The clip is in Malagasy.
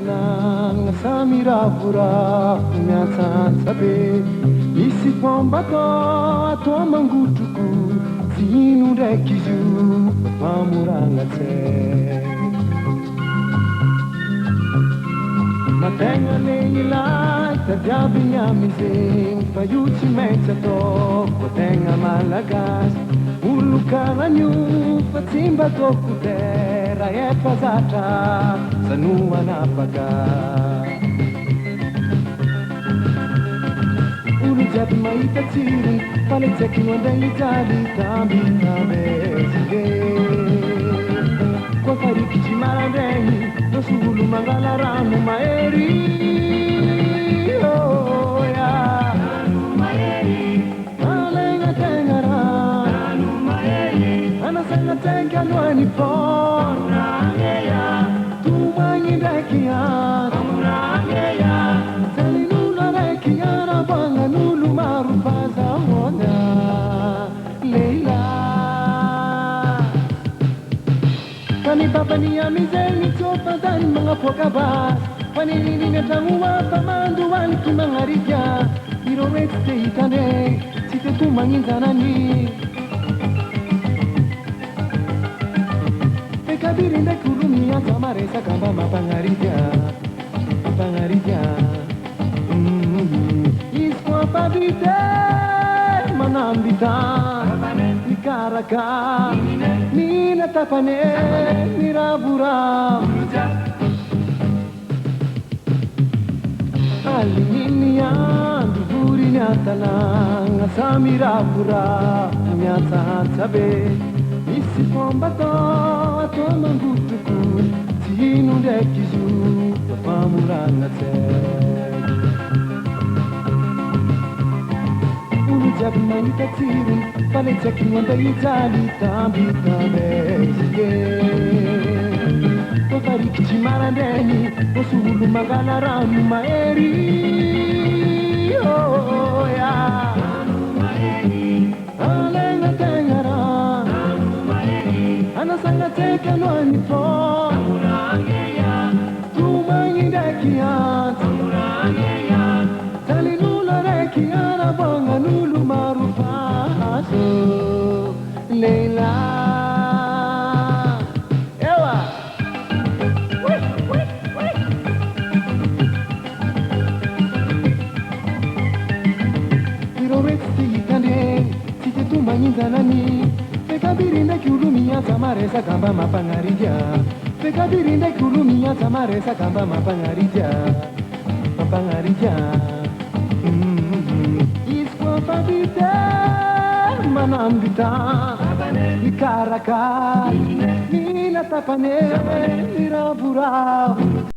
tanàna samiravora miatsantsa be misy fomba atao mangotroko tsy ino ndraiky izy io famoragna tsay mategna legny lahy tadiavy ny amizegny fa io tsy maintsy atao fa tegna malagasy olo karan'io fa tsy mba ataoko dera efa zatra sanoanapaka olo jiaby mahita tsirony fa le tsaiky no andray ijaly tambitamezige koa fa rikitry marandregny nosy olo mangala rano mahery oya malegna tegna rano anasagna taiky alohan'ny fona tomagny ndraiky ato talin'olo araiky aravangan'olo maro fazahoana leila fa ny papany amizegny tsofantany magnapoaka basy fa ninininy antragno afa mandoaniky magnarika ireo hoe tsy te hitandregny tsy te tomagninjanany kabiry ndraiky olo miantsa maresaka mba mampanarika izy koa fabite manambita mikaraka mina tapane miravoravo alininy andro voriny antanagna samiravoravo miantsantsa be misy fomba atao mangotroko tsy ino ndraiky izy io fa famoragna tsay olo jiaby mahita tsirony fa le tsaiky no andray ijaly tambitamezige koa fa rikitry marandregny nosy olo mangala rano mahery oya alegna tegna rano anasagna taiky alohan'ny fona tomagny ndraiky ato talin'olo araiky aravangan'olo maro faso leila ewa ireo reky tsy hitandregny tsy te tomagninjanany fekabiry ndraiky olo miantsa maresaka mba mampanarika fekabiry ndraiky olo miantsa maresaka mba mampanarika izy koa fabite manambita mikaraka mina tapane miravoravo